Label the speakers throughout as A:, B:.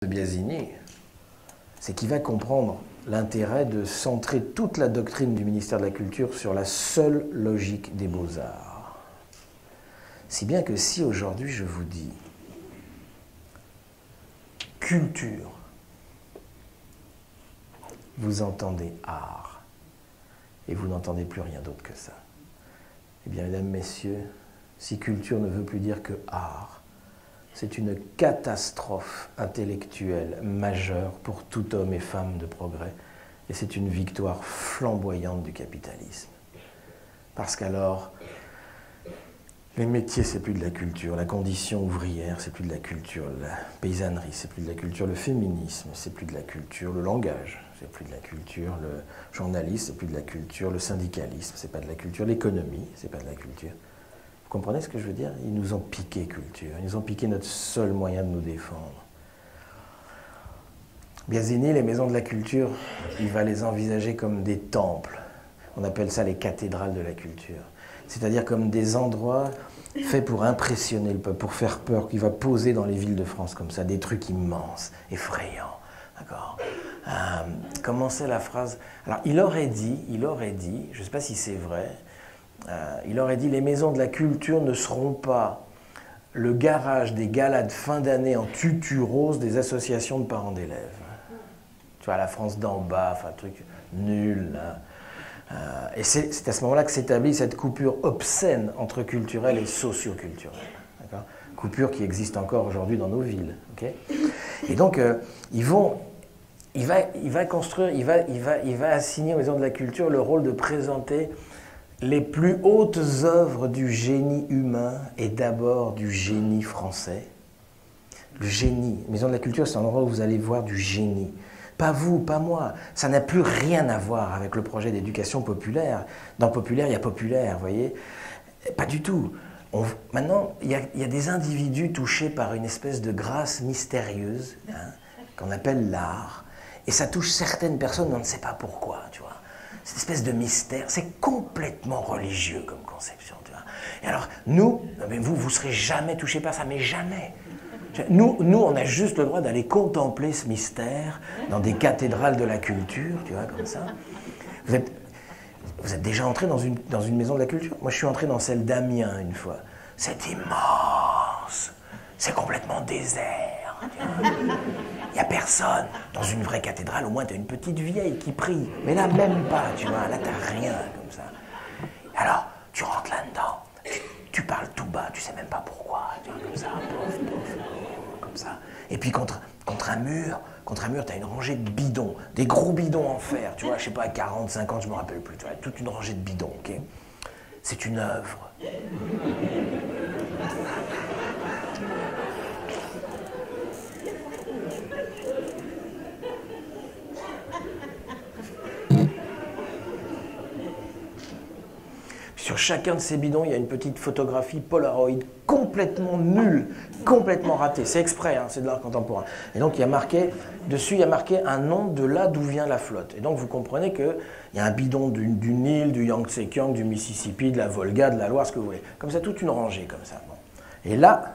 A: de Biasini, c'est qu'il va comprendre l'intérêt de centrer toute la doctrine du ministère de la Culture sur la seule logique des beaux-arts. Si bien que si aujourd'hui je vous dis culture, vous entendez art, et vous n'entendez plus rien d'autre que ça. Eh bien, mesdames, messieurs, si culture ne veut plus dire que art, c'est une catastrophe intellectuelle majeure pour tout homme et femme de progrès, et c'est une victoire flamboyante du capitalisme. Parce qu'alors, les métiers, c'est plus de la culture, la condition ouvrière, c'est plus de la culture, la paysannerie, c'est plus de la culture, le féminisme, c'est plus de la culture, le langage, c'est plus de la culture, le journalisme, c'est plus de la culture, le syndicalisme, c'est pas de la culture, l'économie, c'est pas de la culture. Vous comprenez ce que je veux dire? Ils nous ont piqué culture, ils nous ont piqué notre seul moyen de nous défendre. Biasini, les maisons de la culture, il va les envisager comme des temples. On appelle ça les cathédrales de la culture. C'est-à-dire comme des endroits faits pour impressionner le peuple, pour faire peur, qu'il va poser dans les villes de France comme ça, des trucs immenses, effrayants. D'accord? Comment c'est la phrase? Alors, il aurait dit, je ne sais pas si c'est vrai, il aurait dit, les maisons de la culture ne seront pas le garage des galas de fin d'année en tutu rose des associations de parents d'élèves. Tu vois, la France d'en bas, enfin, un truc nul, là. Et c'est à ce moment-là que s'établit cette coupure obscène entre culturel et socio-culturel. Coupure qui existe encore aujourd'hui dans nos villes. Okay? Et donc, il va construire, il va assigner aux maisons de la culture le rôle de présenter les plus hautes œuvres du génie humain et d'abord du génie français. Le génie. Maison de la culture, c'est un endroit où vous allez voir du génie. Pas vous, pas moi. Ça n'a plus rien à voir avec le projet d'éducation populaire. Dans populaire, il y a populaire, vous voyez. Pas du tout. Maintenant, il y a des individus touchés par une espèce de grâce mystérieuse, hein, qu'on appelle l'art. Et ça touche certaines personnes, on ne sait pas pourquoi, tu vois. Cette espèce de mystère, c'est complètement religieux comme conception, tu vois. Et alors, nous, mais vous ne serez jamais touchés par ça, mais jamais. Nous, on a juste le droit d'aller contempler ce mystère dans des cathédrales de la culture, tu vois, comme ça. Vous êtes déjà entré dans une maison de la culture? Moi, je suis entré dans celle d'Amiens une fois. C'est immense. C'est complètement désert. Il n'y a personne. Dans une vraie cathédrale, au moins, tu as une petite vieille qui prie. Mais là, même pas, tu vois. Là, tu n'as rien comme ça. Alors, tu rentres là-dedans. Tu parles tout bas, tu sais même pas pourquoi. Tu vois, comme ça, pof, pof, comme ça. Et puis, contre un mur, tu as une rangée de bidons. Des gros bidons en fer. Tu vois, je sais pas, à 40, 50, je me rappelle plus. Tu vois, toute une rangée de bidons, ok? C'est une œuvre. Sur chacun de ces bidons, il y a une petite photographie Polaroid complètement nulle, complètement ratée. C'est exprès, hein, c'est de l'art contemporain. Et donc, dessus, il y a marqué un nom de là d'où vient la flotte. Et donc, vous comprenez qu'il y a un bidon du Nil, du Yangtze-Kiang, du Mississippi, de la Volga, de la Loire, ce que vous voulez. Comme ça, toute une rangée, comme ça. Bon. Et là,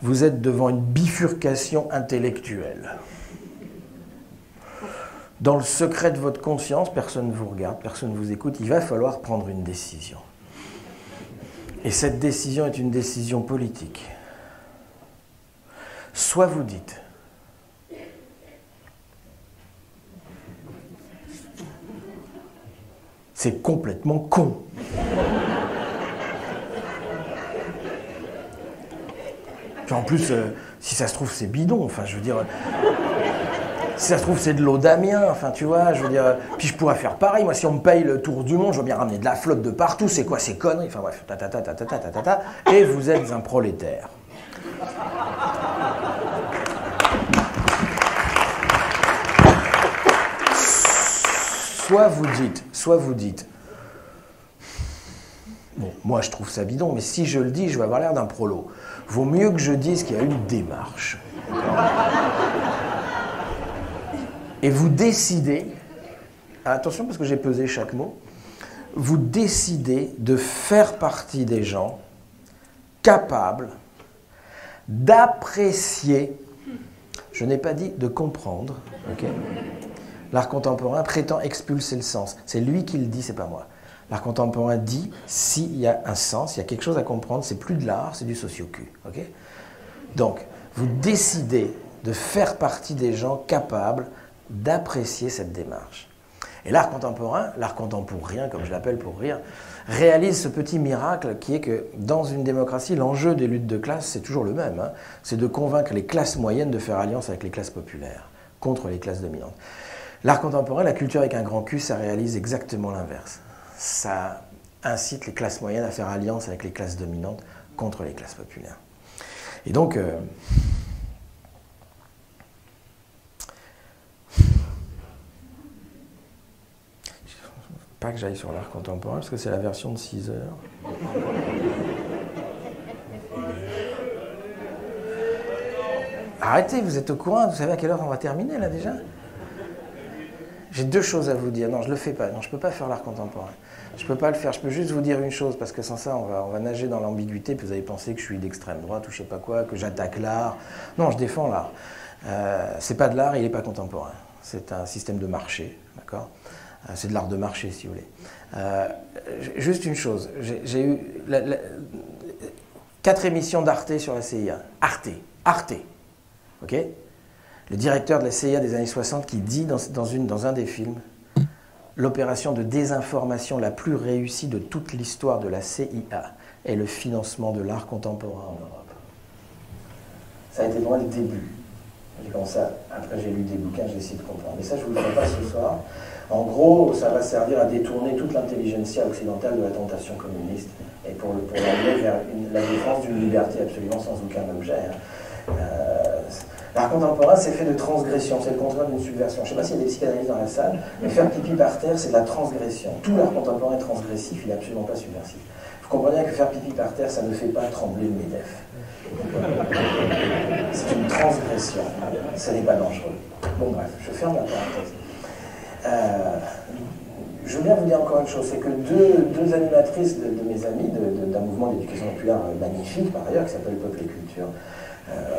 A: vous êtes devant une bifurcation intellectuelle. Dans le secret de votre conscience, personne ne vous regarde, personne ne vous écoute, il va falloir prendre une décision. Et cette décision est une décision politique. Soit vous dites, c'est complètement con. Puis en plus, si ça se trouve, c'est bidon, enfin, je veux dire... Si ça se trouve, c'est de l'eau d'Amiens, enfin, tu vois, je veux dire... Puis je pourrais faire pareil, moi, si on me paye le tour du monde, je veux bien ramener de la flotte de partout, c'est quoi ces conneries? Enfin, bref, et vous êtes un prolétaire. Soit vous dites, bon, moi, je trouve ça bidon, mais si je le dis, je vais avoir l'air d'un prolo. Vaut mieux que je dise qu'il y a une démarche. Et vous décidez, attention parce que j'ai pesé chaque mot, vous décidez de faire partie des gens capables d'apprécier Je n'ai pas dit de comprendre. Okay. L'art contemporain prétend expulser le sens. C'est lui qui le dit, c'est pas moi. L'art contemporain dit, s'il y a un sens, il y a quelque chose à comprendre, c'est plus de l'art, c'est du socio-cul. Okay. Donc, vous décidez de faire partie des gens capables d'apprécier cette démarche. Et l'art contemporain, l'art contemporain, comme je l'appelle pour rire, réalise ce petit miracle qui est que dans une démocratie, l'enjeu des luttes de classe, c'est toujours le même. Hein, c'est de convaincre les classes moyennes de faire alliance avec les classes populaires, contre les classes dominantes. L'art contemporain, la culture avec un grand Q, ça réalise exactement l'inverse. Ça incite les classes moyennes à faire alliance avec les classes dominantes contre les classes populaires. Et donc, pas que j'aille sur l'art contemporain, parce que c'est la version de 6 heures. Arrêtez, vous êtes au courant, vous savez à quelle heure on va terminer là déjà? J'ai 2 choses à vous dire. Non, je ne le fais pas. Non, je ne peux pas faire l'art contemporain. Je ne peux pas le faire. Je peux juste vous dire une chose, parce que sans ça, on va nager dans l'ambiguïté, puis vous allez penser que je suis d'extrême droite ou je ne sais pas quoi, que j'attaque l'art. Non, je défends l'art. C'est pas de l'art, il n'est pas contemporain. C'est un système de marché, d'accord? C'est de l'art de marché, si vous voulez. Juste une chose. J'ai eu 4 émissions d'Arte sur la CIA. Arte. OK? Le directeur de la CIA des années 60 qui dit dans un des films « L'opération de désinformation la plus réussie de toute l'histoire de la CIA est le financement de l'art contemporain en Europe. » Ça a été loin le début. J'ai commencé après j'ai lu des bouquins, j'ai essayé de comprendre. Mais ça, je ne vous le ferai pas ce soir. En gros, ça va servir à détourner toute l'intelligentsia occidentale de la tentation communiste et pour l'amener vers la défense d'une liberté absolument sans aucun objet. L'art contemporain, c'est fait de transgression, c'est le contraire d'une subversion. Je ne sais pas s'il y a des psychanalystes dans la salle, mais faire pipi par terre, c'est de la transgression. Tout l'art contemporain est transgressif, il n'est absolument pas subversif. Vous comprenez que faire pipi par terre, ça ne fait pas trembler le MEDEF. C'est une transgression, ça n'est pas dangereux. Bon bref, je ferme la parenthèse. Je veux bien vous dire encore une chose, c'est que deux animatrices de mes amis, d'un mouvement d'éducation populaire magnifique par ailleurs, qui s'appelle Peuple et Culture,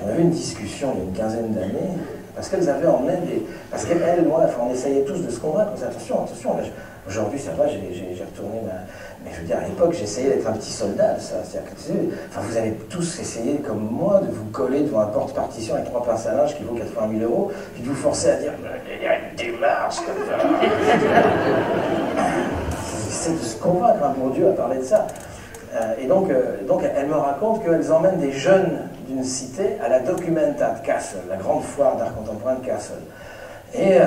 A: on avait une discussion il y a une quinzaine d'années, parce qu'elles avaient emmené des... Parce qu'elles, moi, enfin, on essayait tous de se convaincre, on disait attention, aujourd'hui ça va, j'ai retourné ma... Mais je veux dire, à l'époque, j'essayais d'être un petit soldat, ça. Enfin, vous avez tous essayé, comme moi, de vous coller devant un porte-partition avec 3 pinces à linge qui vaut 80 000 €, puis de vous forcer à dire il y a une démarche comme ça. C'est de se convaincre, hein, pour Dieu, à parler de ça. Et donc, elle me raconte qu'elles emmènent des jeunes d'une cité à la Documenta de Kassel, la grande foire d'art contemporain de Kassel. Et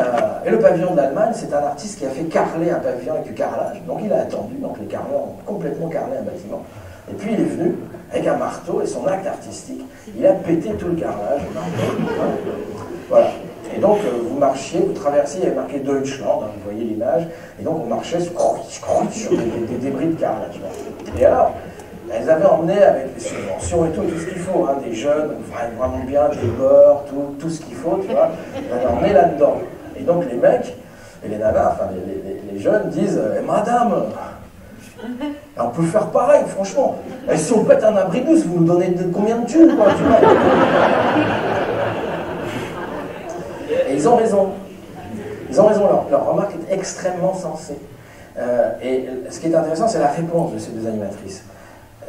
A: le pavillon de l'Allemagne, c'est un artiste qui a fait carreler un pavillon avec du carrelage. Donc il a attendu, donc les carreleurs ont complètement carrelé un bâtiment. Et puis il est venu avec un marteau et son acte artistique, il a pété tout le carrelage au marteau. Voilà. Et donc vous marchiez, vous traversiez, il y avait marqué Deutschland, hein, vous voyez l'image, et donc on marchait sur des débris de carrelage. Et alors, elles avaient emmené avec des subventions et tout ce qu'il faut, hein, des jeunes, vraiment bien, des bords, tout ce qu'il faut, tu vois, elles avaient emmené là-dedans. Et donc les mecs, et les nanas, enfin les jeunes disent Madame, on peut faire pareil, franchement. Et si on pète un abribus, vous nous donnez combien de thunes, quoi, tu vois. Et ils ont raison. Ils ont raison, leur remarque est extrêmement sensée. Et ce qui est intéressant, c'est la réponse de ces 2 animatrices.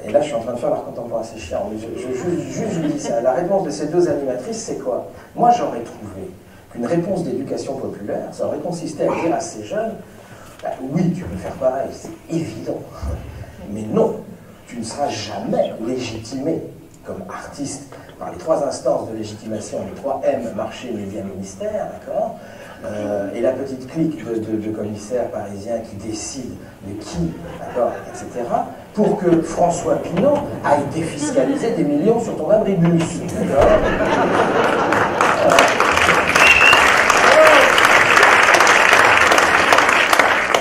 A: Et là, je suis en train de faire l'art contemporain, c'est chiant, mais je vous dis ça. La réponse de ces 2 animatrices, c'est quoi? Moi, j'aurais trouvé qu'une réponse d'éducation populaire, ça aurait consisté à dire à ces jeunes, bah, oui, tu peux faire pareil, c'est évident. Mais non, tu ne seras jamais légitimé comme artiste par les 3 instances de légitimation, les 3 M, marché, médias, ministère, d'accord, et la petite clique de commissaires parisiens qui décident de qui, d'accord, etc., pour que François Pinault aille défiscaliser des millions sur ton abribus, d'accord.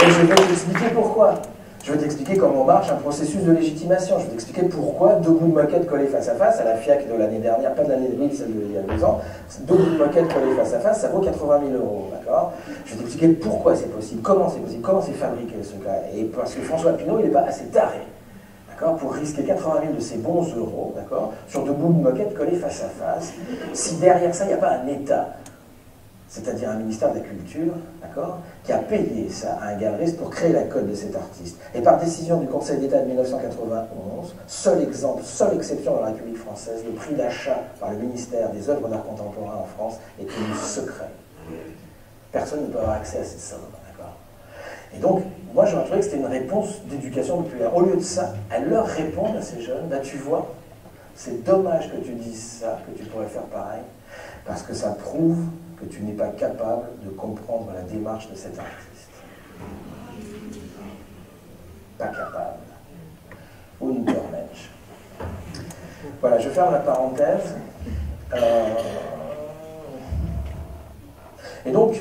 A: Et je vais t'expliquer pourquoi. Je vais t'expliquer comment marche un processus de légitimation. Je vais t'expliquer pourquoi 2 bouts de moquette collés face à face, à la FIAC de l'année dernière, pas de l'année 2000, celle d'il y a 2 ans, 2 bouts de moquette collés face à face, ça vaut 80 000 €, d'accord? Je vais t'expliquer pourquoi c'est possible, comment c'est fabriqué ce cas. Et parce que François Pinault, il n'est pas assez taré, d'accord, pour risquer 80 000 de ses bons euros, d'accord, sur de bouts de moquette collés face à face, si derrière ça, il n'y a pas un État, c'est-à-dire un ministère de la Culture, d'accord, qui a payé ça à un galeriste pour créer la cote de cet artiste. Et par décision du Conseil d'État de 1991, seul exemple, seule exception dans la République française, le prix d'achat par le ministère des œuvres d'art contemporain en France est tenu secret. Personne ne peut avoir accès à cette somme, d'accord. Et donc, moi, j'aurais trouvé que c'était une réponse d'éducation populaire. Au lieu de ça, elle leur répond à ces jeunes, bah, tu vois, c'est dommage que tu dises ça, que tu pourrais faire pareil, parce que ça prouve que tu n'es pas capable de comprendre la démarche de cet artiste. Pas capable. Untermensch. Voilà, je ferme la parenthèse. Et donc,